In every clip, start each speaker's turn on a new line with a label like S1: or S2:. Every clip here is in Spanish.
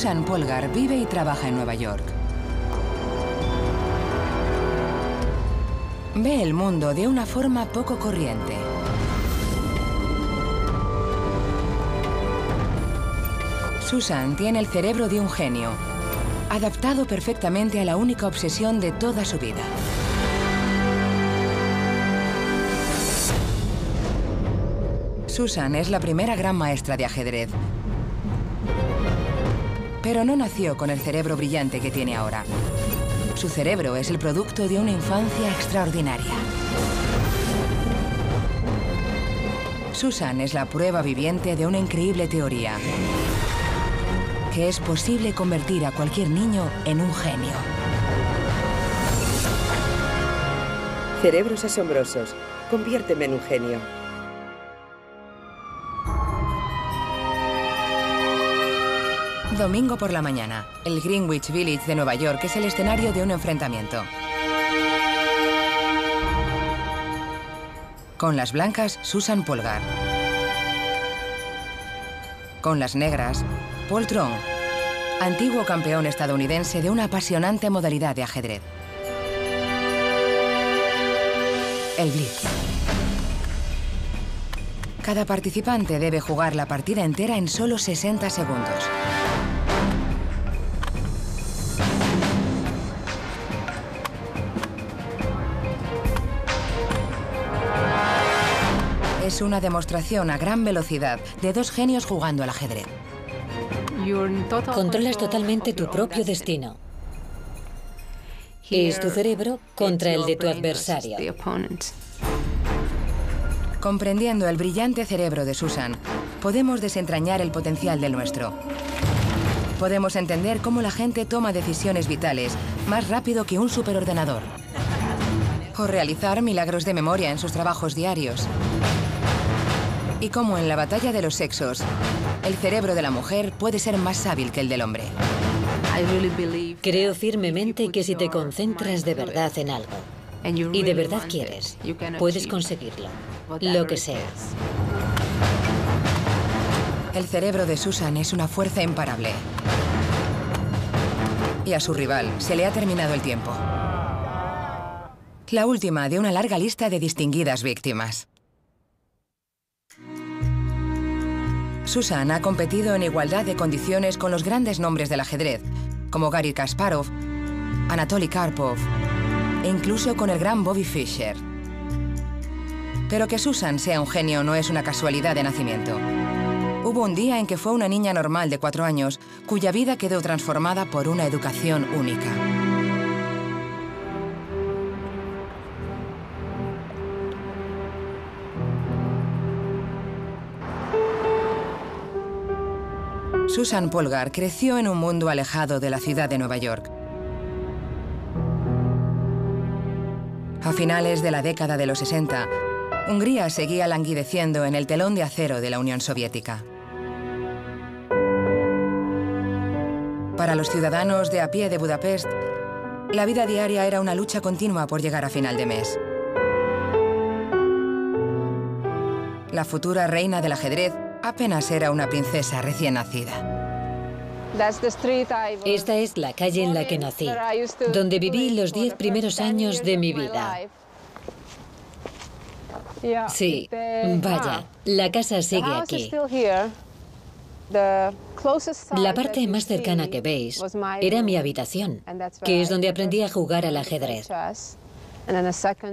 S1: Susan Polgar vive y trabaja en Nueva York. Ve el mundo de una forma poco corriente. Susan tiene el cerebro de un genio, adaptado perfectamente a la única obsesión de toda su vida. Susan es la primera gran maestra de ajedrez, pero no nació con el cerebro brillante que tiene ahora. Su cerebro es el producto de una infancia extraordinaria. Susan es la prueba viviente de una increíble teoría, que es posible convertir a cualquier niño en un genio.
S2: Cerebros asombrosos. Conviérteme en un genio.
S1: Domingo por la mañana, el Greenwich Village de Nueva York es el escenario de un enfrentamiento. Con las blancas, Susan Polgar. Con las negras, Paul Tron, antiguo campeón estadounidense de una apasionante modalidad de ajedrez. El Blitz. Cada participante debe jugar la partida entera en solo 60 segundos. Es una demostración a gran velocidad de dos genios jugando al ajedrez.
S3: Controlas totalmente tu propio destino. Es tu cerebro contra el de tu adversario.
S1: Comprendiendo el brillante cerebro de Susan, podemos desentrañar el potencial del nuestro. Podemos entender cómo la gente toma decisiones vitales más rápido que un superordenador. O realizar milagros de memoria en sus trabajos diarios. Y cómo en la batalla de los sexos, el cerebro de la mujer puede ser más hábil que el del hombre.
S3: Creo firmemente que si te concentras de verdad en algo y de verdad quieres, puedes conseguirlo, lo que sea.
S1: El cerebro de Susan es una fuerza imparable. Y a su rival se le ha terminado el tiempo. La última de una larga lista de distinguidas víctimas. Susan ha competido en igualdad de condiciones con los grandes nombres del ajedrez, como Garry Kasparov, Anatoly Karpov e incluso con el gran Bobby Fischer. Pero que Susan sea un genio no es una casualidad de nacimiento. Hubo un día en que fue una niña normal de 4 años, cuya vida quedó transformada por una educación única. Susan Polgar creció en un mundo alejado de la ciudad de Nueva York. A finales de la década de los 60, Hungría seguía languideciendo en el telón de acero de la Unión Soviética. Para los ciudadanos de a pie de Budapest, la vida diaria era una lucha continua por llegar a final de mes. La futura reina del ajedrez apenas era una princesa recién nacida.
S3: Esta es la calle en la que nací, donde viví los 10 primeros años de mi vida. Sí, vaya, la casa sigue aquí. La parte más cercana que veis era mi habitación, que es donde aprendí a jugar al ajedrez.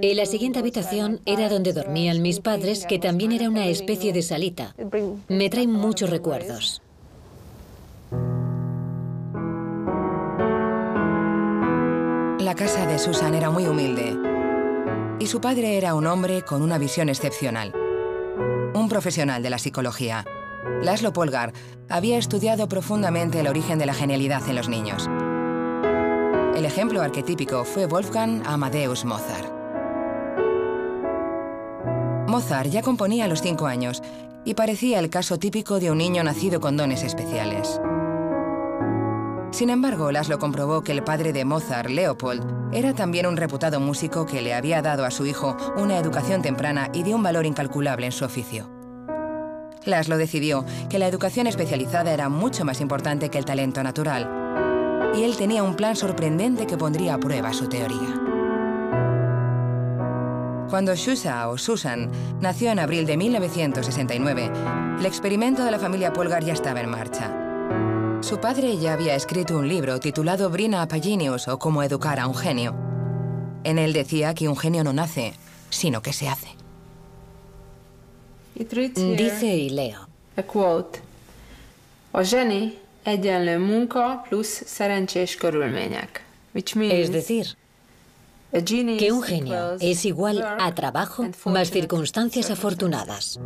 S3: Y la siguiente habitación era donde dormían mis padres, que también era una especie de salita. Me trae muchos recuerdos.
S1: La casa de Susan era muy humilde y su padre era un hombre con una visión excepcional. Un profesional de la psicología, László Polgár, había estudiado profundamente el origen de la genialidad en los niños. El ejemplo arquetípico fue Wolfgang Amadeus Mozart. Mozart ya componía a los 5 años y parecía el caso típico de un niño nacido con dones especiales. Sin embargo, László comprobó que el padre de Mozart, Leopold, era también un reputado músico que le había dado a su hijo una educación temprana y de un valor incalculable en su oficio. Laszlo decidió que la educación especializada era mucho más importante que el talento natural. Y él tenía un plan sorprendente que pondría a prueba su teoría. Cuando Shusha, o Susan, nació en abril de 1969, el experimento de la familia Polgar ya estaba en marcha. Su padre ya había escrito un libro titulado Brina a Genius, o Cómo educar a un genio. En él decía que un genio no nace, sino que se hace.
S3: Dice y leo.
S4: A quote. A geni egyenlő munka plusz szerencsés körülmények.
S3: Es decir, que un genio es igual a trabajo más circunstancias afortunadas.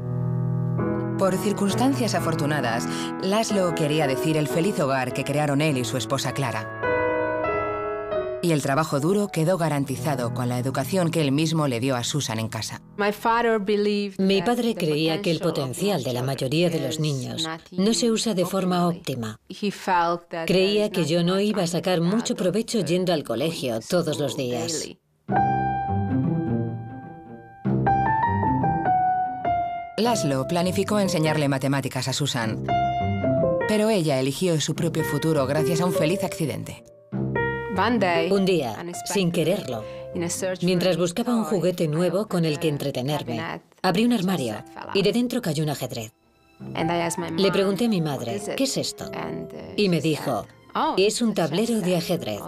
S1: Por circunstancias afortunadas, Laszlo quería decir el feliz hogar que crearon él y su esposa Clara. Y el trabajo duro quedó garantizado con la educación que él mismo le dio a Susan en casa.
S3: Mi padre creía que el potencial de la mayoría de los niños no se usa de forma óptima. Creía que yo no iba a sacar mucho provecho yendo al colegio todos los días.
S1: Laszlo planificó enseñarle matemáticas a Susan, pero ella eligió su propio futuro gracias a un feliz accidente.
S3: Un día, sin quererlo, mientras buscaba un juguete nuevo con el que entretenerme, abrí un armario y de dentro cayó un ajedrez. Le pregunté a mi madre, ¿qué es esto? Y me dijo, es un tablero de ajedrez.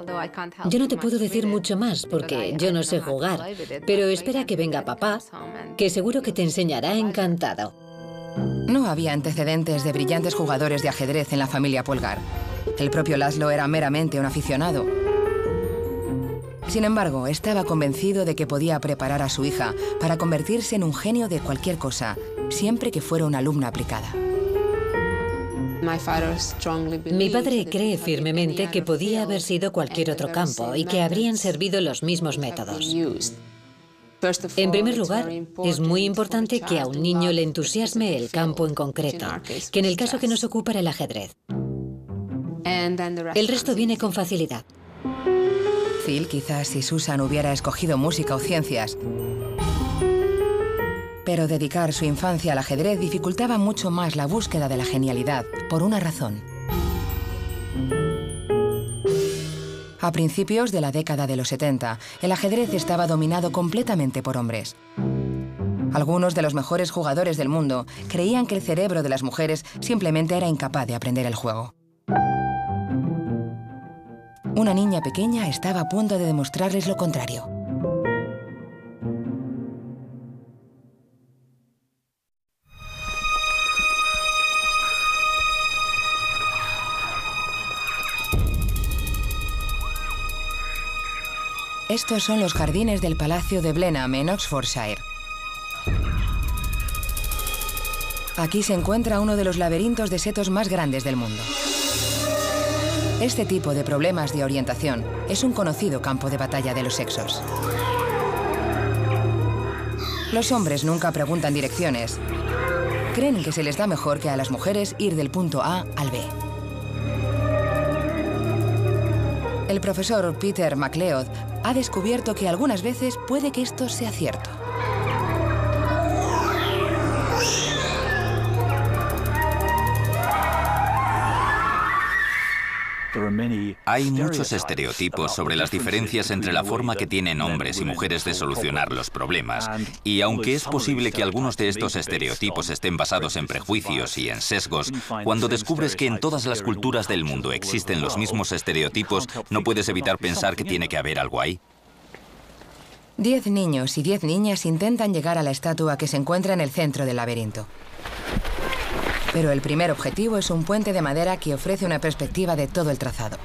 S3: Yo no te puedo decir mucho más porque yo no sé jugar, pero espera que venga papá, que seguro que te enseñará encantado.
S1: No había antecedentes de brillantes jugadores de ajedrez en la familia Polgar. El propio Laszlo era meramente un aficionado. Sin embargo, estaba convencido de que podía preparar a su hija para convertirse en un genio de cualquier cosa, siempre que fuera una alumna aplicada.
S3: Mi padre cree firmemente que podía haber sido cualquier otro campo y que habrían servido los mismos métodos. En primer lugar, es muy importante que a un niño le entusiasme el campo en concreto, que en el caso que nos ocupara el ajedrez. El resto viene con facilidad.
S1: Phil, quizás si Susan hubiera escogido música o ciencias. Pero dedicar su infancia al ajedrez dificultaba mucho más la búsqueda de la genialidad, por una razón. A principios de la década de los 70, el ajedrez estaba dominado completamente por hombres. Algunos de los mejores jugadores del mundo creían que el cerebro de las mujeres simplemente era incapaz de aprender el juego. Una niña pequeña estaba a punto de demostrarles lo contrario. Estos son los jardines del Palacio de Blenheim, en Oxfordshire. Aquí se encuentra uno de los laberintos de setos más grandes del mundo. Este tipo de problemas de orientación es un conocido campo de batalla de los sexos. Los hombres nunca preguntan direcciones. Creen que se les da mejor que a las mujeres ir del punto A al B. El profesor Peter MacLeod ha descubierto que algunas veces puede que esto sea cierto.
S5: Hay muchos estereotipos sobre las diferencias entre la forma que tienen hombres y mujeres de solucionar los problemas. Y aunque es posible que algunos de estos estereotipos estén basados en prejuicios y en sesgos, cuando descubres que en todas las culturas del mundo existen los mismos estereotipos, no puedes evitar pensar que tiene que haber algo ahí.
S1: 10 niños y 10 niñas intentan llegar a la estatua que se encuentra en el centro del laberinto. Pero el primer objetivo es un puente de madera que ofrece una perspectiva de todo el trazado.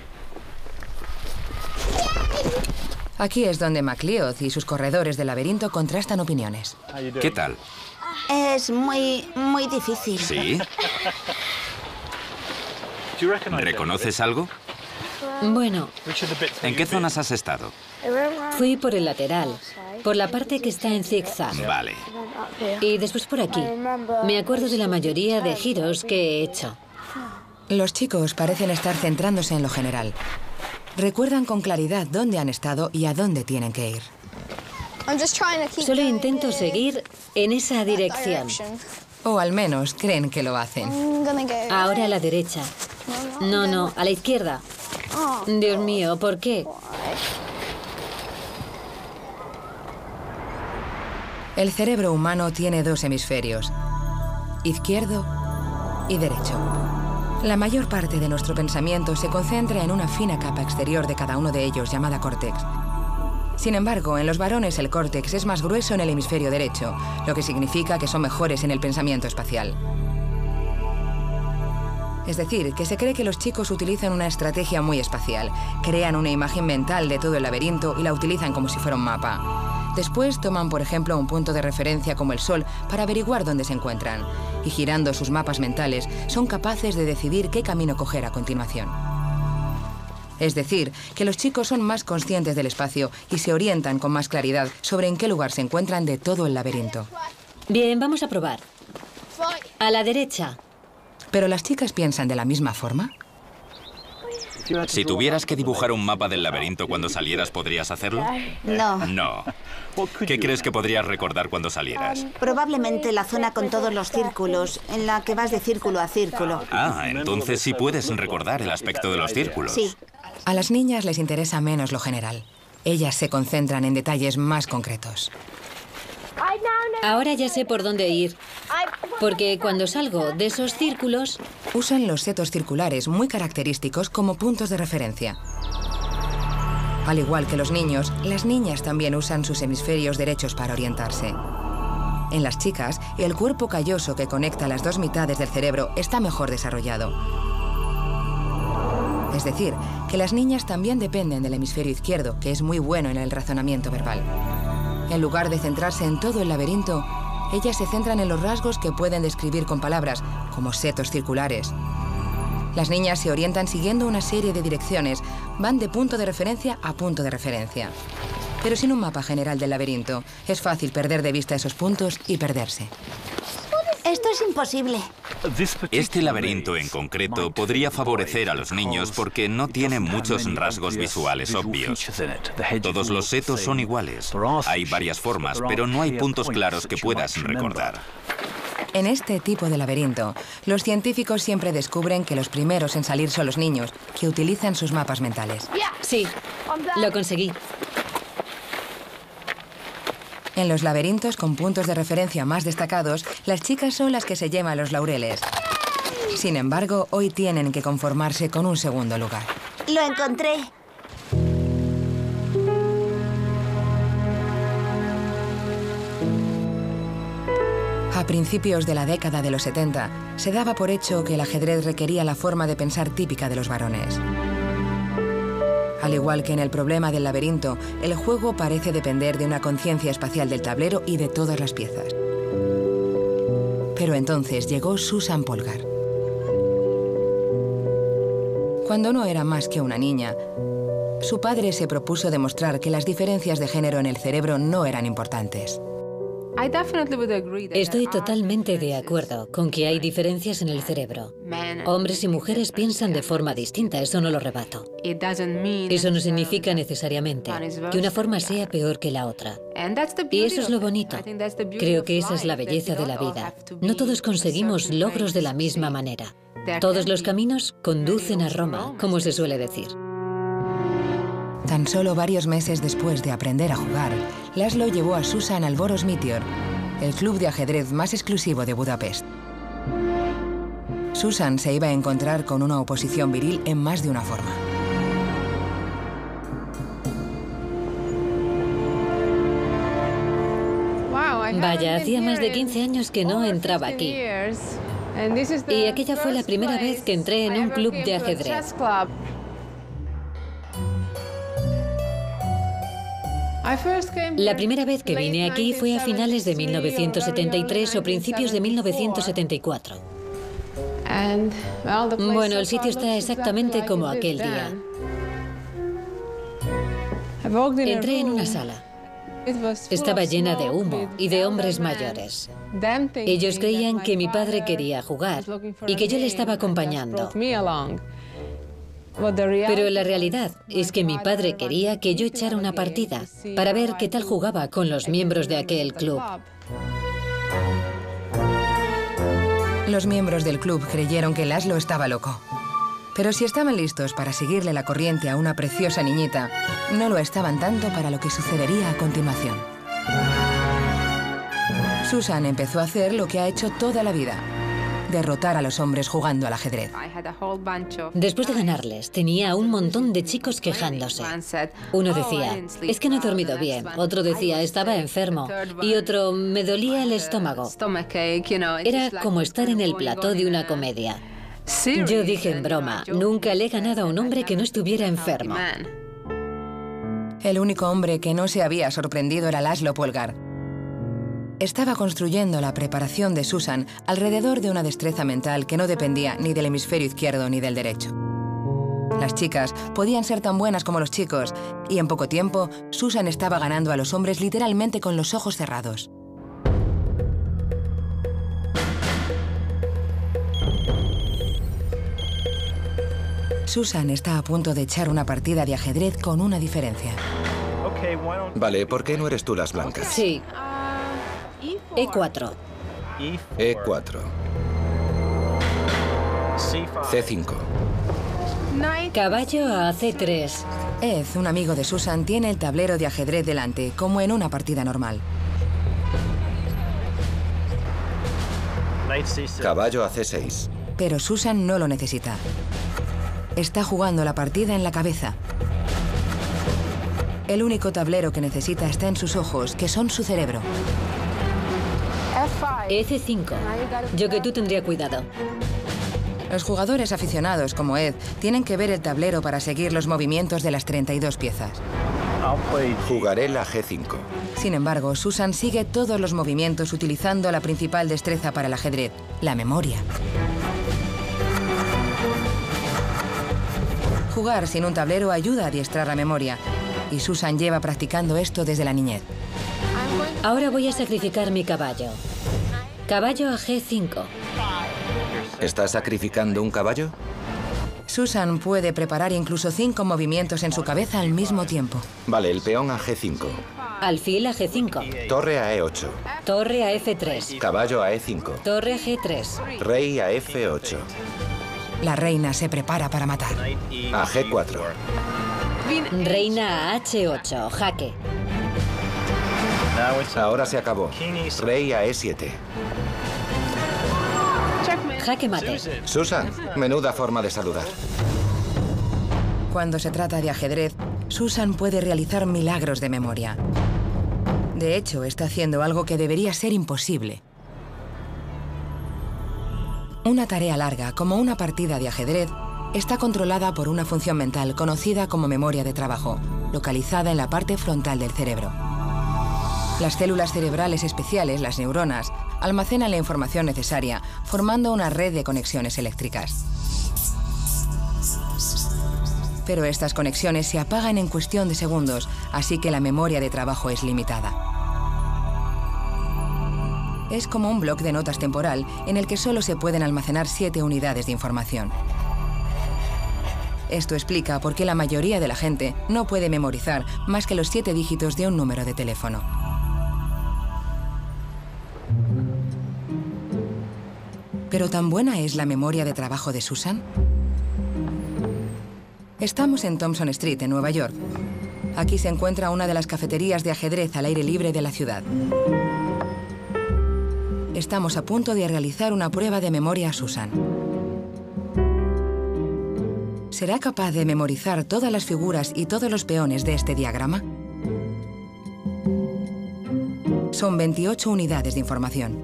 S1: Aquí es donde MacLeod y sus corredores del laberinto contrastan opiniones.
S5: ¿Qué tal?
S6: Es muy difícil.
S5: ¿Sí? ¿Reconoces algo?
S3: Bueno,
S5: ¿En qué zonas has estado?
S3: fui por el lateral, por la parte que está en zigzag.
S5: Vale.
S3: Y después por aquí. Me acuerdo de la mayoría de giros que he hecho.
S1: Los chicos parecen estar centrándose en lo general. Recuerdan con claridad dónde han estado y a dónde tienen que ir.
S3: Solo intento seguir en esa dirección.
S1: O al menos creen que lo hacen.
S3: Ahora a la derecha. No, a la izquierda. Dios mío, ¿por qué?
S1: El cerebro humano tiene dos hemisferios, izquierdo y derecho. La mayor parte de nuestro pensamiento se concentra en una fina capa exterior de cada uno de ellos, llamada córtex. Sin embargo, en los varones el córtex es más grueso en el hemisferio derecho, lo que significa que son mejores en el pensamiento espacial. Es decir, que se cree que los chicos utilizan una estrategia muy espacial. Crean una imagen mental de todo el laberinto y la utilizan como si fuera un mapa. Después toman, por ejemplo, un punto de referencia como el Sol para averiguar dónde se encuentran. Y girando sus mapas mentales, son capaces de decidir qué camino coger a continuación. Es decir, que los chicos son más conscientes del espacio y se orientan con más claridad sobre en qué lugar se encuentran de todo el laberinto.
S3: Bien, vamos a probar. A la derecha.
S1: ¿Pero las chicas piensan de la misma forma?
S5: Si tuvieras que dibujar un mapa del laberinto cuando salieras, ¿podrías hacerlo?
S6: No.
S5: No. ¿Qué crees que podrías recordar cuando salieras?
S6: Probablemente la zona con todos los círculos, en la que vas de círculo a círculo.
S5: Ah, entonces sí puedes recordar el aspecto de los círculos.
S6: Sí.
S1: A las niñas les interesa menos lo general. Ellas se concentran en detalles más concretos.
S3: Ahora ya sé por dónde ir. Porque cuando salgo de esos círculos...
S1: Usan los setos circulares muy característicos como puntos de referencia. Al igual que los niños, las niñas también usan sus hemisferios derechos para orientarse. En las chicas, el cuerpo calloso que conecta las dos mitades del cerebro está mejor desarrollado. Es decir, que las niñas también dependen del hemisferio izquierdo, que es muy bueno en el razonamiento verbal. En lugar de centrarse en todo el laberinto, ellas se centran en los rasgos que pueden describir con palabras, como setos circulares. Las niñas se orientan siguiendo una serie de direcciones, van de punto de referencia a punto de referencia. Pero sin un mapa general del laberinto, es fácil perder de vista esos puntos y perderse.
S6: Esto es imposible.
S5: Este laberinto en concreto podría favorecer a los niños porque no tiene muchos rasgos visuales obvios. Todos los setos son iguales. Hay varias formas, pero no hay puntos claros que puedas recordar.
S1: En este tipo de laberinto, los científicos siempre descubren que los primeros en salir son los niños, que utilizan sus mapas mentales.
S3: Sí, lo conseguí.
S1: En los laberintos con puntos de referencia más destacados, las chicas son las que se llevan los laureles. Sin embargo, hoy tienen que conformarse con un segundo lugar.
S6: Lo encontré.
S1: A principios de la década de los 70, se daba por hecho que el ajedrez requería la forma de pensar típica de los varones. Al igual que en el problema del laberinto, el juego parece depender de una conciencia espacial del tablero y de todas las piezas. Pero entonces llegó Susan Polgar. Cuando no era más que una niña, su padre se propuso demostrar que las diferencias de género en el cerebro no eran importantes.
S3: Estoy totalmente de acuerdo con que hay diferencias en el cerebro. Hombres y mujeres piensan de forma distinta, eso no lo rebato. Eso no significa necesariamente que una forma sea peor que la otra. Y eso es lo bonito. Creo que esa es la belleza de la vida. No todos conseguimos logros de la misma manera. Todos los caminos conducen a Roma, como se suele decir.
S1: Tan solo varios meses después de aprender a jugar, Laszlo llevó a Susan al Boros Meteor, el club de ajedrez más exclusivo de Budapest. Susan se iba a encontrar con una oposición viril en más de una forma.
S3: Vaya, hacía más de 15 años que no entraba aquí. Y aquella fue la primera vez que entré en un club de ajedrez. La primera vez que vine aquí fue a finales de 1973 o principios de 1974. Bueno, el sitio está exactamente como aquel día. Entré en una sala. Estaba llena de humo y de hombres mayores. Ellos creían que mi padre quería jugar y que yo le estaba acompañando. Pero la realidad es que mi padre quería que yo echara una partida para ver qué tal jugaba con los miembros de aquel club.
S1: Los miembros del club creyeron que Laszlo estaba loco. Pero si estaban listos para seguirle la corriente a una preciosa niñita, no lo estaban tanto para lo que sucedería a continuación. Susan empezó a hacer lo que ha hecho toda la vida: derrotar a los hombres jugando al ajedrez.
S3: Después de ganarles, tenía un montón de chicos quejándose. Uno decía, es que no he dormido bien. Otro decía, estaba enfermo. Y otro, me dolía el estómago. Era como estar en el plató de una comedia. Yo dije en broma, nunca le he ganado a un hombre que no estuviera enfermo.
S1: El único hombre que no se había sorprendido era Laszlo Polgar. Estaba construyendo la preparación de Susan alrededor de una destreza mental que no dependía ni del hemisferio izquierdo ni del derecho. Las chicas podían ser tan buenas como los chicos, y en poco tiempo, Susan estaba ganando a los hombres literalmente con los ojos cerrados. Susan está a punto de echar una partida de ajedrez con una diferencia.
S7: Vale, ¿por qué no eres tú las blancas?
S3: Sí. E4.
S7: E4. C5.
S3: Caballo a C3.
S1: Ed, un amigo de Susan, tiene el tablero de ajedrez delante, como en una partida normal.
S7: Caballo a C6.
S1: Pero Susan no lo necesita. Está jugando la partida en la cabeza. El único tablero que necesita está en sus ojos, que son su cerebro.
S3: F5. Yo que tú tendría cuidado.
S1: Los jugadores aficionados, como Ed, tienen que ver el tablero para seguir los movimientos de las 32 piezas.
S7: Jugaré la G5.
S1: Sin embargo, Susan sigue todos los movimientos utilizando la principal destreza para el ajedrez, la memoria. Jugar sin un tablero ayuda a adiestrar la memoria, y Susan lleva practicando esto desde la niñez.
S3: Ahora voy a sacrificar mi caballo. Caballo a G5.
S7: ¿Estás sacrificando un caballo?
S1: Susan puede preparar incluso 5 movimientos en su cabeza al mismo tiempo.
S7: Vale, el peón a G5.
S3: Alfil a G5.
S7: Torre a E8.
S3: Torre a F3.
S7: Caballo a E5.
S3: Torre a G3.
S7: Rey a F8.
S1: La reina se prepara para matar.
S7: A G4.
S3: Reina a H8. Jaque.
S7: Ahora se acabó. Rey a E7.
S3: Jaque mate.
S7: Susan, menuda forma de saludar.
S1: Cuando se trata de ajedrez, Susan puede realizar milagros de memoria. De hecho, está haciendo algo que debería ser imposible. Una tarea larga, como una partida de ajedrez, está controlada por una función mental conocida como memoria de trabajo, localizada en la parte frontal del cerebro. Las células cerebrales especiales, las neuronas, almacenan la información necesaria, formando una red de conexiones eléctricas. Pero estas conexiones se apagan en cuestión de segundos, así que la memoria de trabajo es limitada. Es como un bloc de notas temporal en el que solo se pueden almacenar 7 unidades de información. Esto explica por qué la mayoría de la gente no puede memorizar más que los 7 dígitos de un número de teléfono. ¿Pero tan buena es la memoria de trabajo de Susan? Estamos en Thompson Street, en Nueva York. Aquí se encuentra una de las cafeterías de ajedrez al aire libre de la ciudad. Estamos a punto de realizar una prueba de memoria a Susan. ¿Será capaz de memorizar todas las figuras y todos los peones de este diagrama? Son 28 unidades de información.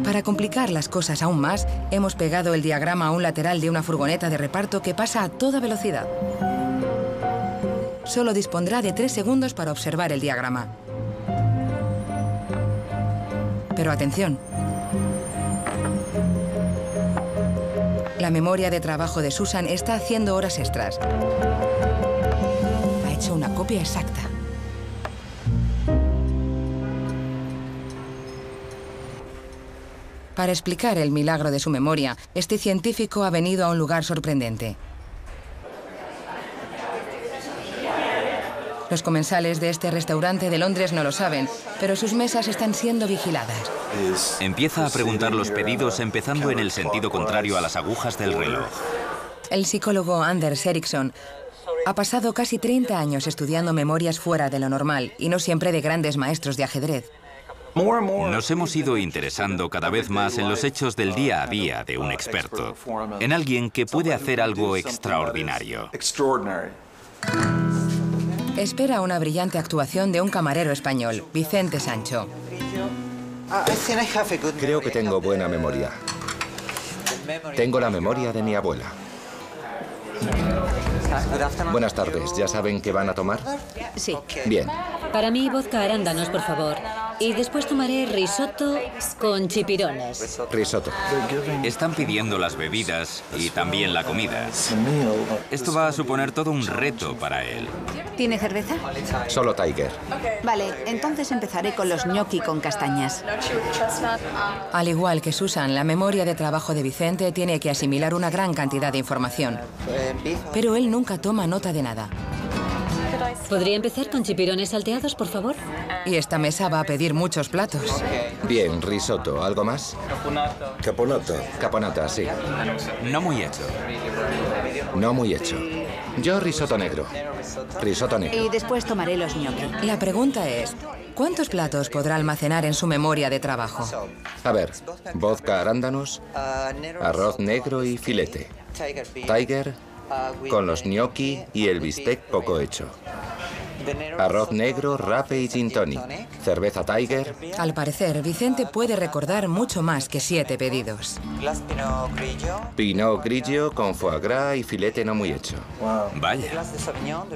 S1: Para complicar las cosas aún más, hemos pegado el diagrama a un lateral de una furgoneta de reparto que pasa a toda velocidad. Solo dispondrá de 3 segundos para observar el diagrama. Pero atención. La memoria de trabajo de Susan está haciendo horas extras. Ha hecho una copia exacta. Para explicar el milagro de su memoria, este científico ha venido a un lugar sorprendente. Los comensales de este restaurante de Londres no lo saben, pero sus mesas están siendo vigiladas.
S5: Empieza a preguntar los pedidos empezando en el sentido contrario a las agujas del reloj.
S1: El psicólogo Anders Ericsson ha pasado casi 30 años estudiando memorias fuera de lo normal y no siempre de grandes maestros de ajedrez.
S5: Nos hemos ido interesando cada vez más en los hechos del día a día de un experto, en alguien que puede hacer algo extraordinario.
S1: Espera una brillante actuación de un camarero español, Vicente Sancho.
S7: Creo que tengo buena memoria. Tengo la memoria de mi abuela. Buenas tardes. ¿Ya saben qué van a tomar?
S3: Sí.
S7: Bien.
S3: Para mí, vodka arándanos, por favor. Y después tomaré risotto con chipirones.
S7: Risotto.
S5: Están pidiendo las bebidas y también la comida. Esto va a suponer todo un reto para él.
S6: ¿Tiene cerveza?
S7: Solo Tiger.
S6: Vale, entonces empezaré con los gnocchi con castañas.
S1: Al igual que Susan, la memoria de trabajo de Vicente tiene que asimilar una gran cantidad de información. Pero él nunca toma nota de nada.
S3: ¿Podría empezar con chipirones salteados, por favor?
S1: Y esta mesa va a pedir muchos platos.
S7: Bien, risotto. ¿Algo más?
S8: Caponata.
S7: Caponata, sí.
S5: No muy hecho.
S7: No muy hecho. Yo risotto negro. Risotto negro.
S6: Y después tomaré los gnocchi.
S1: La pregunta es, ¿cuántos platos podrá almacenar en su memoria de trabajo?
S7: A ver, vodka arándanos, arroz negro y filete. Tiger con los gnocchi y el bistec poco hecho. Arroz negro, rape y gin tonic. Cerveza Tiger.
S1: Al parecer, Vicente puede recordar mucho más que 7 pedidos.
S7: Pinot Grigio con foie gras y filete no muy hecho.
S5: Vaya.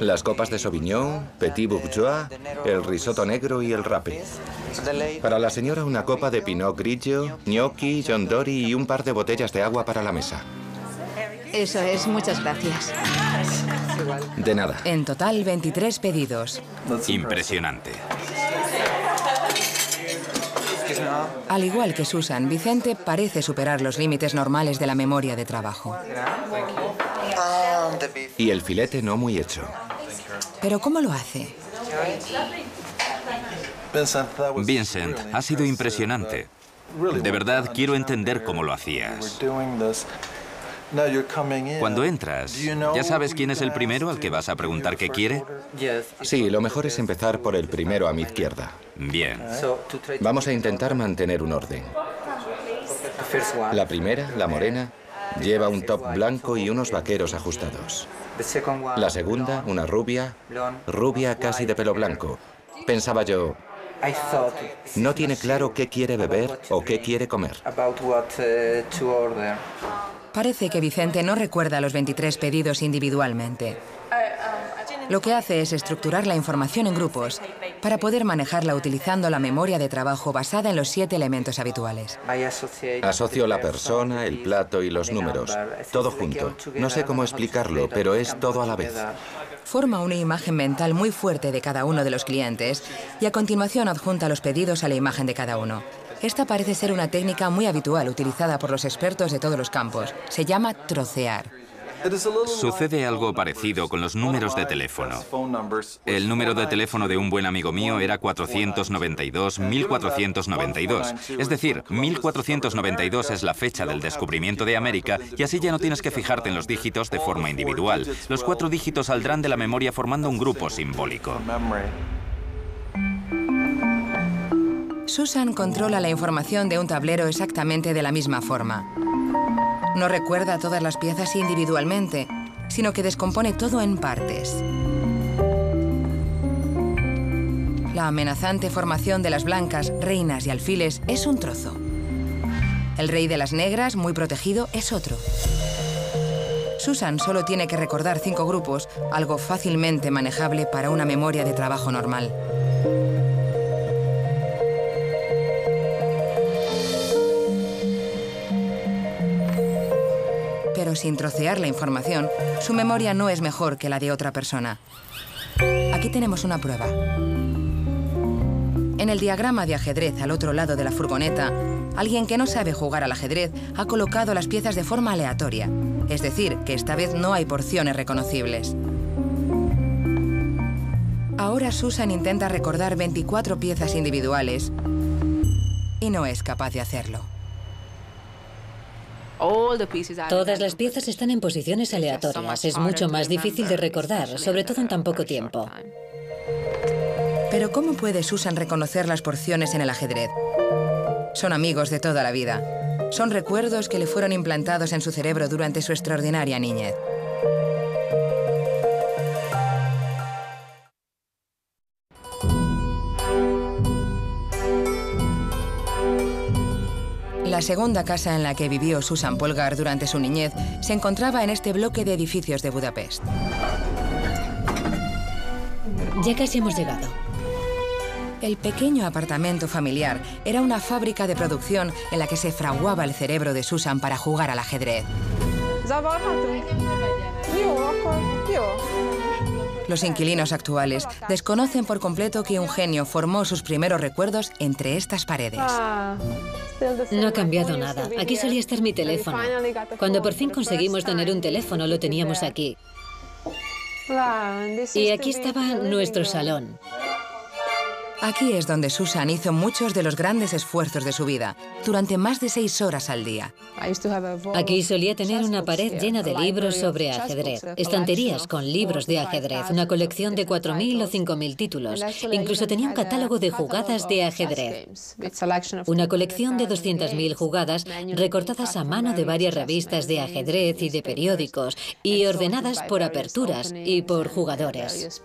S7: Las copas de Sauvignon, Petit Bourgeois, el risotto negro y el rape. Para la señora una copa de Pinot Grigio, gnocchi, John Dory y un par de botellas de agua para la mesa.
S6: Eso es, muchas gracias.
S7: De nada.
S1: En total, 23 pedidos.
S5: Impresionante.
S1: Al igual que Susan, Vicente parece superar los límites normales de la memoria de trabajo.
S7: Y el filete no muy hecho.
S1: ¿Pero cómo lo hace?
S5: Vincent, ha sido impresionante. De verdad, quiero entender cómo lo hacías. Cuando entras, ¿ya sabes quién es el primero al que vas a preguntar qué quiere?
S7: Sí, lo mejor es empezar por el primero a mi izquierda.
S5: Bien.
S7: Vamos a intentar mantener un orden. La primera, la morena, lleva un top blanco y unos vaqueros ajustados. La segunda, una rubia casi de pelo blanco. Pensaba yo, no tiene claro qué quiere beber o qué quiere comer.
S1: Parece que Vicente no recuerda los 23 pedidos individualmente. Lo que hace es estructurar la información en grupos para poder manejarla utilizando la memoria de trabajo basada en los 7 elementos habituales.
S7: Asocio la persona, el plato y los números. Todo junto. No sé cómo explicarlo, pero es todo a la vez.
S1: Forma una imagen mental muy fuerte de cada uno de los clientes y a continuación adjunta los pedidos a la imagen de cada uno. Esta parece ser una técnica muy habitual utilizada por los expertos de todos los campos. Se llama trocear.
S5: Sucede algo parecido con los números de teléfono. El número de teléfono de un buen amigo mío era 492-1492. Es decir, 1492 es la fecha del descubrimiento de América y así ya no tienes que fijarte en los dígitos de forma individual. Los 4 dígitos saldrán de la memoria formando un grupo simbólico.
S1: Susan controla la información de un tablero exactamente de la misma forma. No recuerda todas las piezas individualmente, sino que descompone todo en partes. La amenazante formación de las blancas, reinas y alfiles es un trozo. El rey de las negras, muy protegido, es otro. Susan solo tiene que recordar 5 grupos, algo fácilmente manejable para una memoria de trabajo normal. Pero sin trocear la información, su memoria no es mejor que la de otra persona. Aquí tenemos una prueba. En el diagrama de ajedrez al otro lado de la furgoneta, alguien que no sabe jugar al ajedrez ha colocado las piezas de forma aleatoria. Es decir, que esta vez no hay porciones reconocibles. Ahora Susan intenta recordar 24 piezas individuales y no es capaz de hacerlo.
S3: Todas las piezas están en posiciones aleatorias. Es mucho más difícil de recordar, sobre todo en tan poco tiempo.
S1: Pero ¿cómo puede Susan reconocer las porciones en el ajedrez? Son amigos de toda la vida. Son recuerdos que le fueron implantados en su cerebro durante su extraordinaria niñez. La segunda casa en la que vivió Susan Polgar durante su niñez se encontraba en este bloque de edificios de Budapest.
S3: Ya casi hemos llegado.
S1: El pequeño apartamento familiar era una fábrica de producción en la que se fraguaba el cerebro de Susan para jugar al ajedrez. Los inquilinos actuales desconocen por completo que un genio formó sus primeros recuerdos entre estas paredes.
S3: No ha cambiado nada. Aquí solía estar mi teléfono. Cuando por fin conseguimos tener un teléfono, lo teníamos aquí. Y aquí estaba nuestro salón.
S1: Aquí es donde Susan hizo muchos de los grandes esfuerzos de su vida, durante más de 6 horas al día.
S3: Aquí solía tener una pared llena de libros sobre ajedrez, estanterías con libros de ajedrez, una colección de 4.000 o 5.000 títulos. Incluso tenía un catálogo de jugadas de ajedrez. Una colección de 200.000 jugadas recortadas a mano de varias revistas de ajedrez y de periódicos, y ordenadas por aperturas y por jugadores.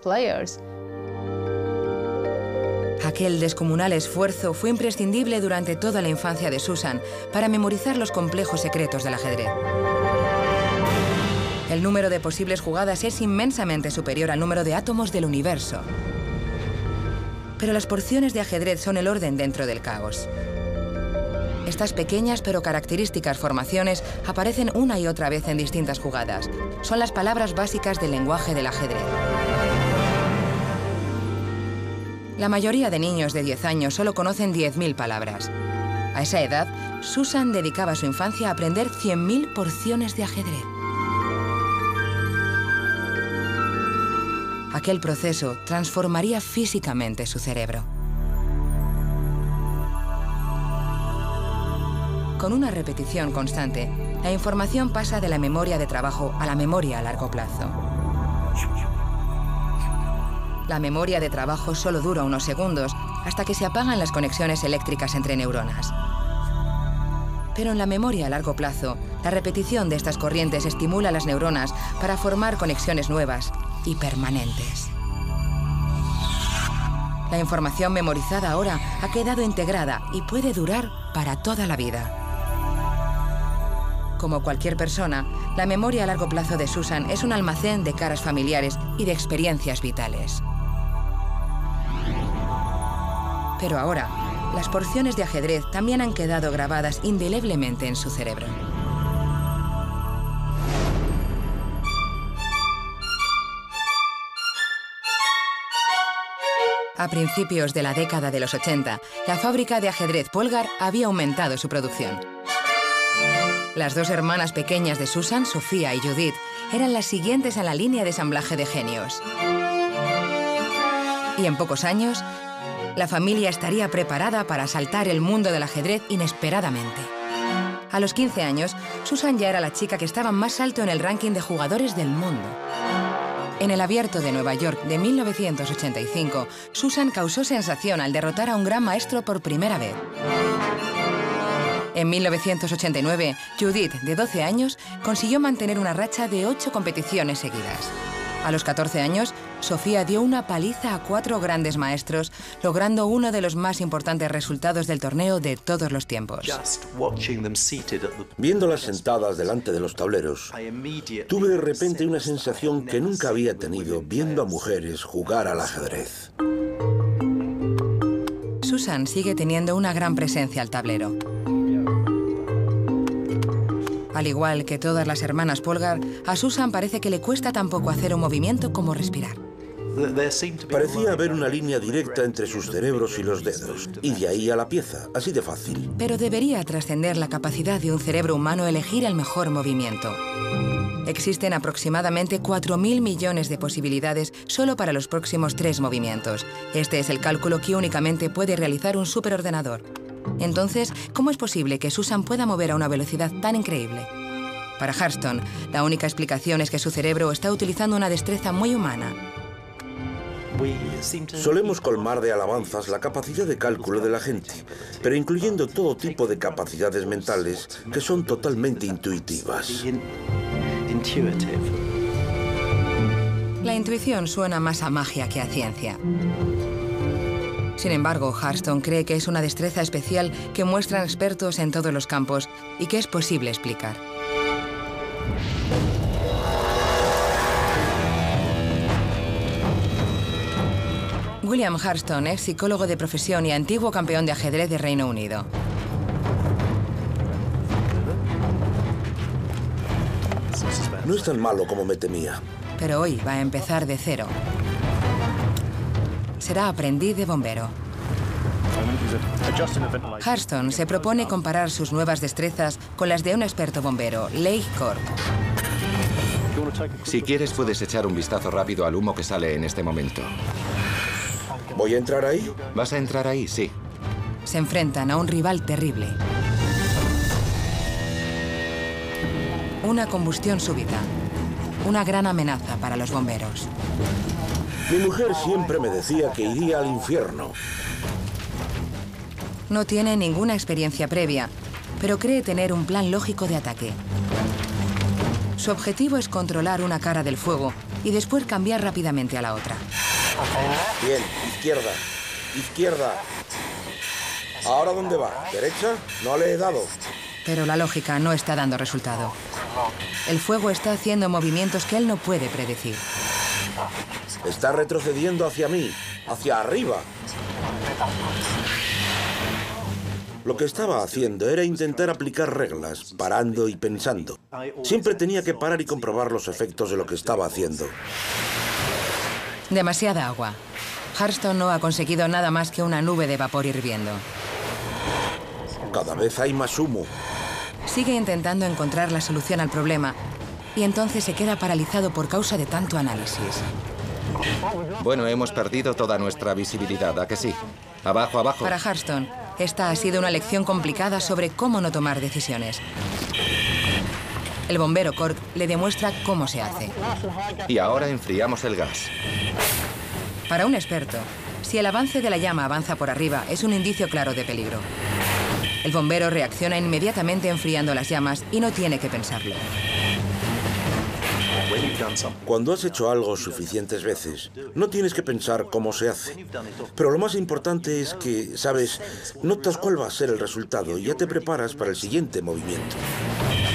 S1: Aquel descomunal esfuerzo fue imprescindible durante toda la infancia de Susan para memorizar los complejos secretos del ajedrez. El número de posibles jugadas es inmensamente superior al número de átomos del universo. Pero las porciones de ajedrez son el orden dentro del caos. Estas pequeñas pero características formaciones aparecen una y otra vez en distintas jugadas. Son las palabras básicas del lenguaje del ajedrez. La mayoría de niños de 10 años solo conocen 10.000 palabras. A esa edad, Susan dedicaba su infancia a aprender 100.000 porciones de ajedrez. Aquel proceso transformaría físicamente su cerebro. Con una repetición constante, la información pasa de la memoria de trabajo a la memoria a largo plazo. La memoria de trabajo solo dura unos segundos hasta que se apagan las conexiones eléctricas entre neuronas. Pero en la memoria a largo plazo, la repetición de estas corrientes estimula las neuronas para formar conexiones nuevas y permanentes. La información memorizada ahora ha quedado integrada y puede durar para toda la vida. Como cualquier persona, la memoria a largo plazo de Susan es un almacén de caras familiares y de experiencias vitales. Pero ahora, las porciones de ajedrez también han quedado grabadas indeleblemente en su cerebro. A principios de la década de los 80, la fábrica de ajedrez Polgar había aumentado su producción. Las dos hermanas pequeñas de Susan, Sofía y Judith, eran las siguientes en la línea de ensamblaje de genios. Y en pocos años, la familia estaría preparada para asaltar el mundo del ajedrez inesperadamente. A los 15 años, Susan ya era la chica que estaba más alto en el ranking de jugadores del mundo. En el Abierto de Nueva York de 1985, Susan causó sensación al derrotar a un gran maestro por primera vez. En 1989, Judith, de 12 años, consiguió mantener una racha de 8 competiciones seguidas. A los 14 años, Sofía dio una paliza a 4 grandes maestros, logrando uno de los más importantes resultados del torneo de todos los tiempos.
S8: Viéndolas sentadas delante de los tableros, tuve de repente una sensación que nunca había tenido viendo a mujeres jugar al ajedrez.
S1: Susan sigue teniendo una gran presencia al tablero. Al igual que todas las hermanas Polgar, a Susan parece que le cuesta tan poco hacer un movimiento como respirar.
S8: Parecía haber una línea directa entre sus cerebros y los dedos, y de ahí a la pieza, así de fácil.
S1: Pero debería trascender la capacidad de un cerebro humano elegir el mejor movimiento. Existen aproximadamente 4.000 millones de posibilidades solo para los próximos 3 movimientos. Este es el cálculo que únicamente puede realizar un superordenador. Entonces, ¿cómo es posible que Susan pueda mover a una velocidad tan increíble? Para Hurston, la única explicación es que su cerebro está utilizando una destreza muy humana.
S8: Solemos colmar de alabanzas la capacidad de cálculo de la gente, pero incluyendo todo tipo de capacidades mentales que son totalmente intuitivas.
S1: La intuición suena más a magia que a ciencia. Sin embargo, Hurston cree que es una destreza especial que muestran expertos en todos los campos y que es posible explicar. William Hurston es psicólogo de profesión y antiguo campeón de ajedrez de Reino Unido.
S8: No es tan malo como me temía.
S1: Pero hoy va a empezar de cero. Será aprendiz de bombero. Hurston se propone comparar sus nuevas destrezas con las de un experto bombero, Leigh Cork.
S7: Si quieres, puedes echar un vistazo rápido al humo que sale en este momento.
S8: ¿Voy a entrar ahí?
S7: ¿Vas a entrar ahí? Sí.
S1: Se enfrentan a un rival terrible. Una combustión súbita. Una gran amenaza para los bomberos.
S8: Mi mujer siempre me decía que iría al infierno.
S1: No tiene ninguna experiencia previa, pero cree tener un plan lógico de ataque. Su objetivo es controlar una cara del fuego y después cambiar rápidamente a la otra.
S8: Bien, izquierda, izquierda. ¿Ahora dónde va? ¿Derecha? No le he dado.
S1: Pero la lógica no está dando resultado. El fuego está haciendo movimientos que él no puede predecir.
S8: Está retrocediendo hacia mí, hacia arriba. Lo que estaba haciendo era intentar aplicar reglas, parando y pensando. Siempre tenía que parar y comprobar los efectos de lo que estaba haciendo.
S1: Demasiada agua. Hurston no ha conseguido nada más que una nube de vapor hirviendo.
S8: Cada vez hay más humo.
S1: Sigue intentando encontrar la solución al problema y entonces se queda paralizado por causa de tanto análisis.
S7: Bueno, hemos perdido toda nuestra visibilidad, ¿a que sí? Abajo, abajo.
S1: Para Hurston, esta ha sido una lección complicada sobre cómo no tomar decisiones. El bombero Cork le demuestra cómo se hace.
S7: Y ahora enfriamos el gas.
S1: Para un experto, si el avance de la llama avanza por arriba, es un indicio claro de peligro. El bombero reacciona inmediatamente enfriando las llamas y no tiene que pensarlo.
S8: Cuando has hecho algo suficientes veces, no tienes que pensar cómo se hace. Pero lo más importante es que, sabes, notas cuál va a ser el resultado y ya te preparas para el siguiente movimiento.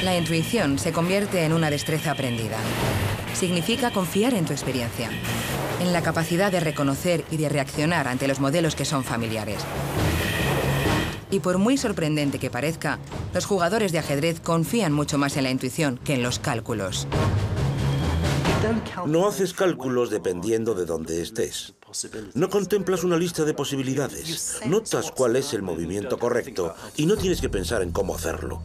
S1: La intuición se convierte en una destreza aprendida. Significa confiar en tu experiencia, en la capacidad de reconocer y de reaccionar ante los modelos que son familiares. Y por muy sorprendente que parezca, los jugadores de ajedrez confían mucho más en la intuición que en los cálculos.
S8: No haces cálculos dependiendo de dónde estés. No contemplas una lista de posibilidades. Notas cuál es el movimiento correcto y no tienes que pensar en cómo hacerlo.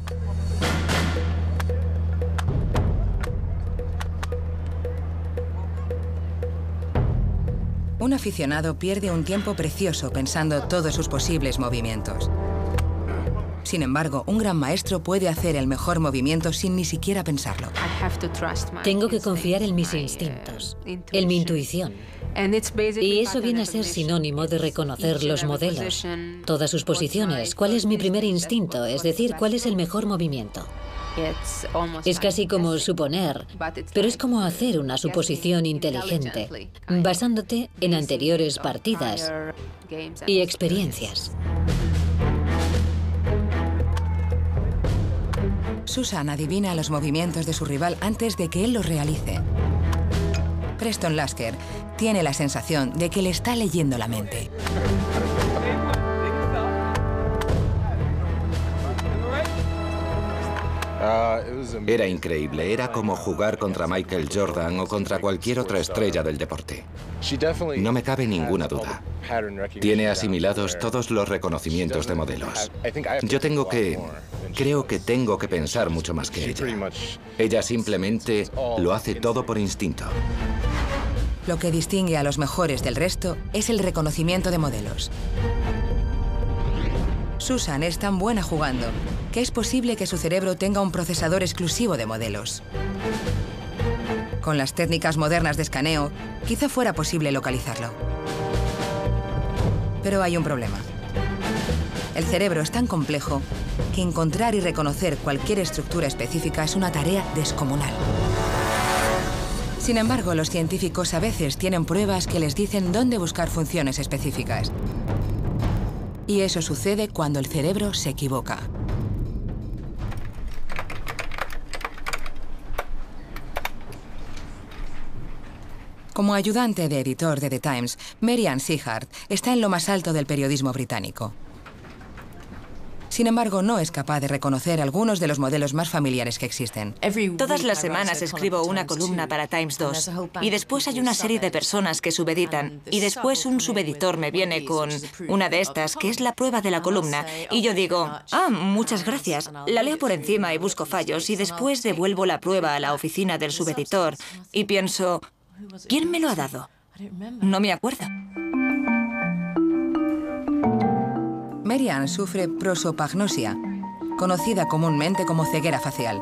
S1: Un aficionado pierde un tiempo precioso pensando todos sus posibles movimientos. Sin embargo, un gran maestro puede hacer el mejor movimiento sin ni siquiera pensarlo.
S3: Tengo que confiar en mis instintos, en mi intuición. Y eso viene a ser sinónimo de reconocer los modelos, todas sus posiciones, cuál es mi primer instinto, es decir, cuál es el mejor movimiento. Es casi como suponer, pero es como hacer una suposición inteligente, basándote en anteriores partidas y experiencias.
S1: Susan adivina los movimientos de su rival antes de que él los realice. Preston Lasker tiene la sensación de que le está leyendo la mente.
S7: Era increíble, era como jugar contra Michael Jordan o contra cualquier otra estrella del deporte. No me cabe ninguna duda. Tiene asimilados todos los reconocimientos de modelos. Creo que tengo que pensar mucho más que ella. Ella simplemente lo hace todo por instinto.
S1: Lo que distingue a los mejores del resto es el reconocimiento de modelos. Susan es tan buena jugando que es posible que su cerebro tenga un procesador exclusivo de modelos. Con las técnicas modernas de escaneo, quizá fuera posible localizarlo. Pero hay un problema. El cerebro es tan complejo que encontrar y reconocer cualquier estructura específica es una tarea descomunal. Sin embargo, los científicos a veces tienen pruebas que les dicen dónde buscar funciones específicas. Y eso sucede cuando el cerebro se equivoca. Como ayudante de editor de The Times, Marianne Seahart está en lo más alto del periodismo británico. Sin embargo, no es capaz de reconocer algunos de los modelos más familiares que existen.
S9: Todas las semanas escribo una columna para Times 2 y después hay una serie de personas que subeditan y después un subeditor me viene con una de estas, que es la prueba de la columna, y yo digo, muchas gracias, la leo por encima y busco fallos y después devuelvo la prueba a la oficina del subeditor y pienso, ¿quién me lo ha dado? No me acuerdo.
S1: Marianne sufre prosopagnosia, conocida comúnmente como ceguera facial.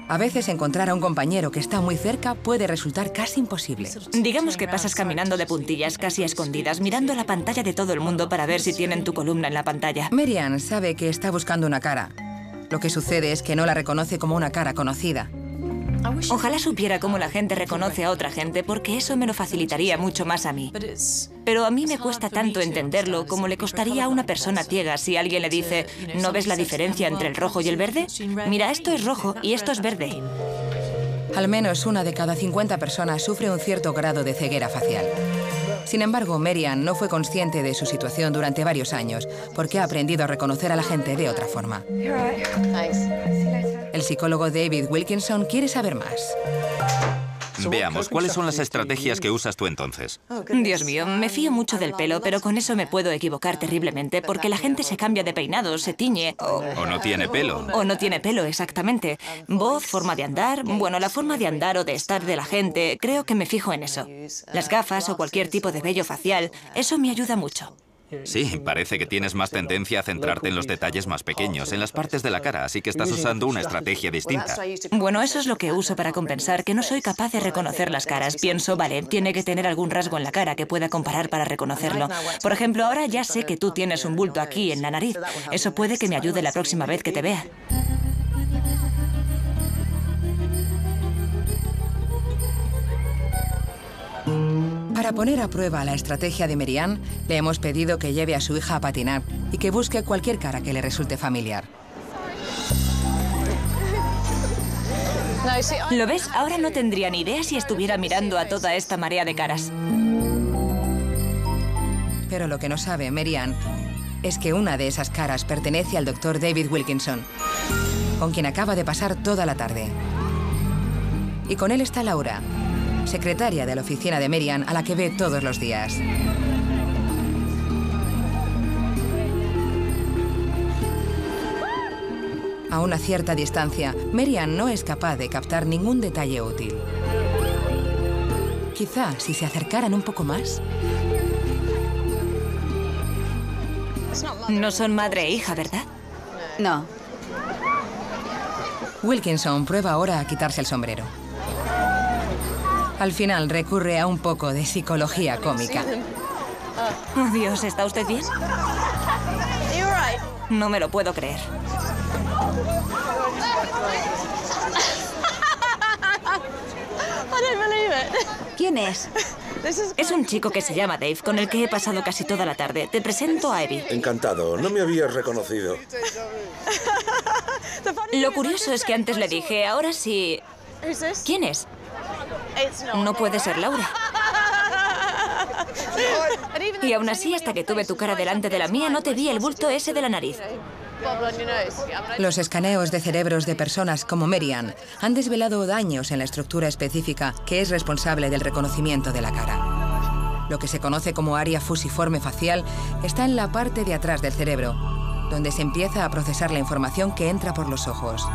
S1: A veces encontrar a un compañero que está muy cerca puede resultar casi imposible.
S9: Digamos que pasas caminando de puntillas, casi a escondidas, mirando la pantalla de todo el mundo para ver si tienen tu columna en la pantalla.
S1: Marianne sabe que está buscando una cara. Lo que sucede es que no la reconoce como una cara conocida.
S9: Ojalá supiera cómo la gente reconoce a otra gente, porque eso me lo facilitaría mucho más a mí. Pero a mí me cuesta tanto entenderlo como le costaría a una persona ciega si alguien le dice, ¿no ves la diferencia entre el rojo y el verde? Mira, esto es rojo y esto es verde.
S1: Al menos una de cada 50 personas sufre un cierto grado de ceguera facial. Sin embargo, Marianne no fue consciente de su situación durante varios años, porque ha aprendido a reconocer a la gente de otra forma. El psicólogo David Wilkinson quiere saber más.
S5: Veamos, ¿cuáles son las estrategias que usas tú entonces?
S9: Dios mío, me fío mucho del pelo, pero con eso me puedo equivocar terriblemente, porque la gente se cambia de peinado, se tiñe,
S5: O no tiene pelo.
S9: O no tiene pelo, exactamente. Voz, forma de andar, bueno, la forma de andar o de estar de la gente, creo que me fijo en eso. Las gafas o cualquier tipo de vello facial, eso me ayuda mucho.
S5: Sí, parece que tienes más tendencia a centrarte en los detalles más pequeños, en las partes de la cara, así que estás usando una estrategia distinta.
S9: Bueno, eso es lo que uso para compensar, que no soy capaz de reconocer las caras. Pienso, vale, tiene que tener algún rasgo en la cara que pueda comparar para reconocerlo. Por ejemplo, ahora ya sé que tú tienes un bulto aquí en la nariz. Eso puede que me ayude la próxima vez que te vea.
S1: Para poner a prueba la estrategia de Marianne, le hemos pedido que lleve a su hija a patinar y que busque cualquier cara que le resulte familiar.
S9: ¿Lo ves? Ahora no tendría ni idea si estuviera mirando a toda esta marea de caras.
S1: Pero lo que no sabe Marianne es que una de esas caras pertenece al doctor David Wilkinson, con quien acaba de pasar toda la tarde. Y con él está Laura, secretaria de la oficina de Marianne, a la que ve todos los días. A una cierta distancia, Marianne no es capaz de captar ningún detalle útil. Quizá si se acercaran un poco más.
S9: No son madre e hija, ¿verdad?
S6: No.
S1: Wilkinson prueba ahora a quitarse el sombrero. Al final recurre a un poco de psicología cómica.
S9: Oh, Dios, ¿está usted bien? No me lo puedo creer.
S6: ¿Quién es?
S9: Es un chico que se llama Dave, con el que he pasado casi toda la tarde. Te presento a Evie.
S8: Encantado, no me habías reconocido.
S9: Lo curioso es que antes le dije, ahora sí... ¿Quién es? No puede ser Laura. Y aún así, hasta que tuve tu cara delante de la mía, no te vi el bulto ese de la nariz.
S1: Los escaneos de cerebros de personas como Merian han desvelado daños en la estructura específica que es responsable del reconocimiento de la cara. Lo que se conoce como área fusiforme facial está en la parte de atrás del cerebro, donde se empieza a procesar la información que entra por los ojos.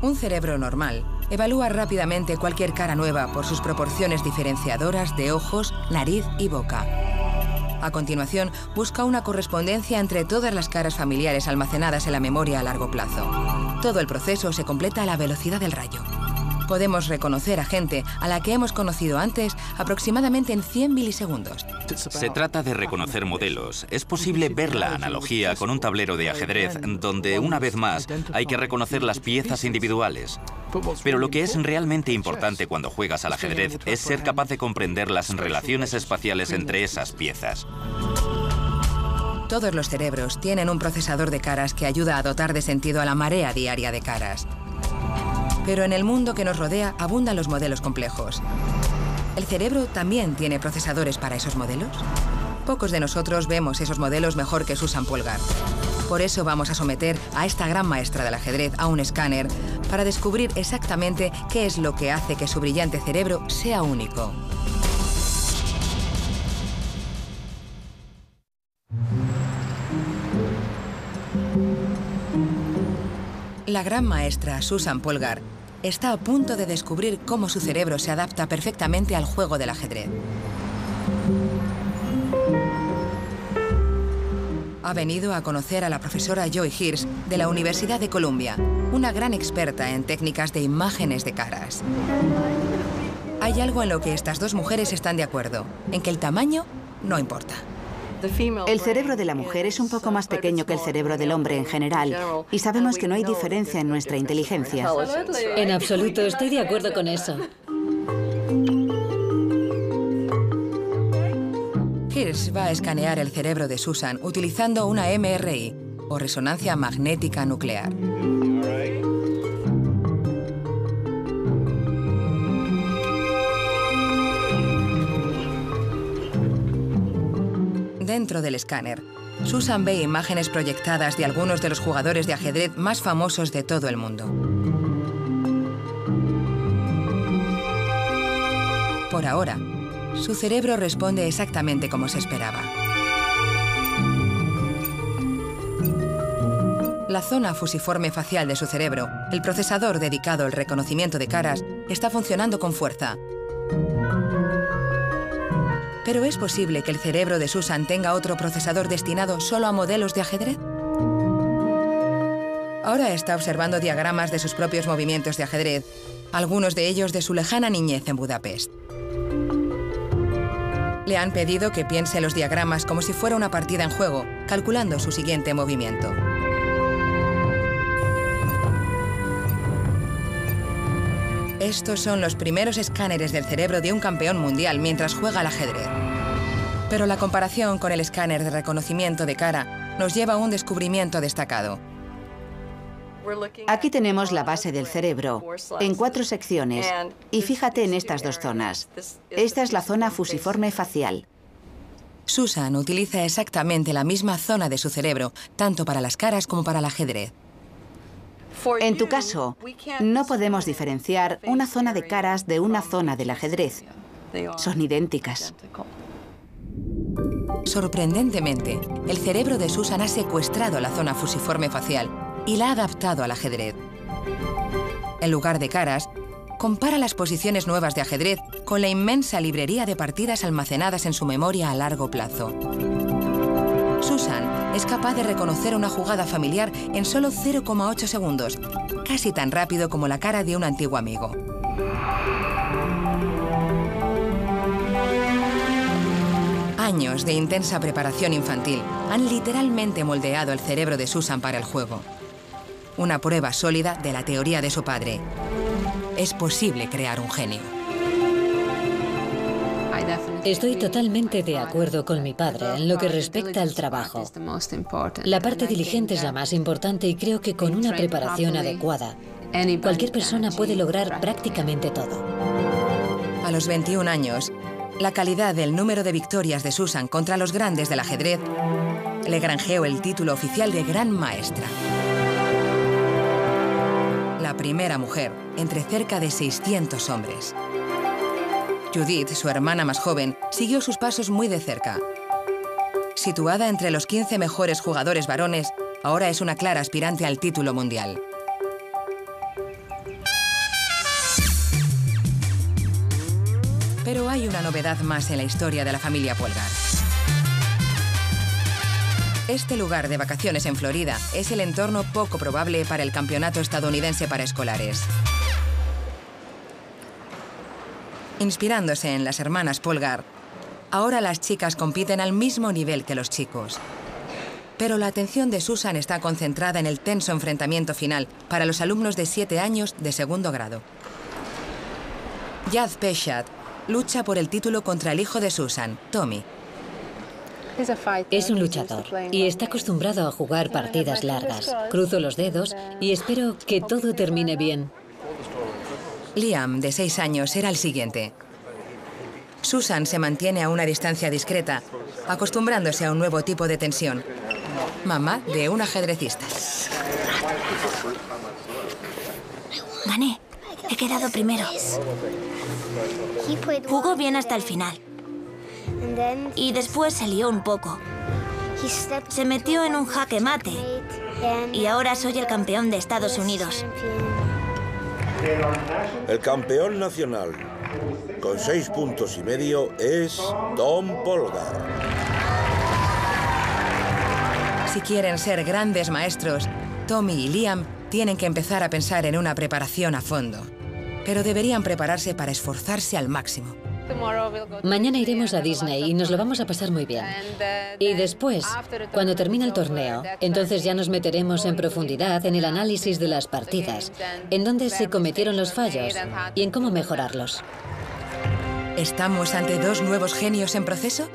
S1: Un cerebro normal evalúa rápidamente cualquier cara nueva por sus proporciones diferenciadoras de ojos, nariz y boca. A continuación, busca una correspondencia entre todas las caras familiares almacenadas en la memoria a largo plazo. Todo el proceso se completa a la velocidad del rayo. Podemos reconocer a gente a la que hemos conocido antes aproximadamente en 100 milisegundos.
S5: Se trata de reconocer modelos. Es posible ver la analogía con un tablero de ajedrez donde, una vez más, hay que reconocer las piezas individuales. Pero lo que es realmente importante cuando juegas al ajedrez es ser capaz de comprender las relaciones espaciales entre esas piezas.
S1: Todos los cerebros tienen un procesador de caras que ayuda a dotar de sentido a la marea diaria de caras. Pero en el mundo que nos rodea abundan los modelos complejos. ¿El cerebro también tiene procesadores para esos modelos? Pocos de nosotros vemos esos modelos mejor que Susan Polgar. Por eso vamos a someter a esta gran maestra del ajedrez a un escáner para descubrir exactamente qué es lo que hace que su brillante cerebro sea único. La gran maestra Susan Polgar está a punto de descubrir cómo su cerebro se adapta perfectamente al juego del ajedrez. Ha venido a conocer a la profesora Joy Hirsch de la Universidad de Columbia, una gran experta en técnicas de imágenes de caras. Hay algo en lo que estas dos mujeres están de acuerdo, en que el tamaño no importa.
S10: El cerebro de la mujer es un poco más pequeño que el cerebro del hombre en general, y sabemos que no hay diferencia en nuestra inteligencia.
S3: En absoluto, estoy de acuerdo con eso.
S1: Hirsch va a escanear el cerebro de Susan utilizando una MRI, o resonancia magnética nuclear. Dentro del escáner, Susan ve imágenes proyectadas de algunos de los jugadores de ajedrez más famosos de todo el mundo. Por ahora, su cerebro responde exactamente como se esperaba. La zona fusiforme facial de su cerebro, el procesador dedicado al reconocimiento de caras, está funcionando con fuerza. ¿Pero es posible que el cerebro de Susan tenga otro procesador destinado solo a modelos de ajedrez? Ahora está observando diagramas de sus propios movimientos de ajedrez, algunos de ellos de su lejana niñez en Budapest. Le han pedido que piense los diagramas como si fuera una partida en juego, calculando su siguiente movimiento. Estos son los primeros escáneres del cerebro de un campeón mundial mientras juega al ajedrez. Pero la comparación con el escáner de reconocimiento de cara nos lleva a un descubrimiento destacado.
S10: Aquí tenemos la base del cerebro, en 4 secciones, y fíjate en estas 2 zonas. Esta es la zona fusiforme facial.
S1: Susan utiliza exactamente la misma zona de su cerebro, tanto para las caras como para el ajedrez.
S10: En tu caso, no podemos diferenciar una zona de caras de una zona del ajedrez. Son idénticas.
S1: Sorprendentemente, el cerebro de Susan ha secuestrado la zona fusiforme facial y la ha adaptado al ajedrez. En lugar de caras, compara las posiciones nuevas de ajedrez con la inmensa librería de partidas almacenadas en su memoria a largo plazo. Susan es capaz de reconocer una jugada familiar en solo 0,8 segundos, casi tan rápido como la cara de un antiguo amigo. Años de intensa preparación infantil han literalmente moldeado el cerebro de Susan para el juego. Una prueba sólida de la teoría de su padre. Es posible crear un genio.
S3: Estoy totalmente de acuerdo con mi padre en lo que respecta al trabajo. La parte diligente es la más importante y creo que con una preparación adecuada, cualquier persona puede lograr prácticamente todo.
S1: A los 21 años, la calidad del número de victorias de Susan contra los grandes del ajedrez le granjeó el título oficial de Gran Maestra. La primera mujer entre cerca de 600 hombres. Judith, su hermana más joven, siguió sus pasos muy de cerca. Situada entre los 15 mejores jugadores varones, ahora es una clara aspirante al título mundial. Pero hay una novedad más en la historia de la familia Polgar. Este lugar de vacaciones en Florida es el entorno poco probable para el campeonato estadounidense para escolares. Inspirándose en las hermanas Polgar, ahora las chicas compiten al mismo nivel que los chicos. Pero la atención de Susan está concentrada en el tenso enfrentamiento final para los alumnos de 7 años de segundo grado. Yad Peshat lucha por el título contra el hijo de Susan, Tommy.
S3: Es un luchador y está acostumbrado a jugar partidas largas. Cruzo los dedos y espero que todo termine bien.
S1: Liam, de 6 años, será el siguiente. Susan se mantiene a una distancia discreta, acostumbrándose a un nuevo tipo de tensión. Mamá de un ajedrecista.
S11: Gané. He quedado primero. Jugó bien hasta el final. Y después se lió un poco. Se metió en un jaque mate. Y ahora soy el campeón de Estados Unidos.
S8: El campeón nacional, con 6,5 puntos, es Tom Polgar.
S1: Si quieren ser grandes maestros, Tommy y Liam tienen que empezar a pensar en una preparación a fondo. Pero deberían prepararse para esforzarse al máximo.
S3: Mañana iremos a Disney y nos lo vamos a pasar muy bien. Y después, cuando termine el torneo, entonces ya nos meteremos en profundidad en el análisis de las partidas, en dónde se cometieron los fallos y en cómo mejorarlos.
S1: ¿Estamos ante 2 nuevos genios en proceso?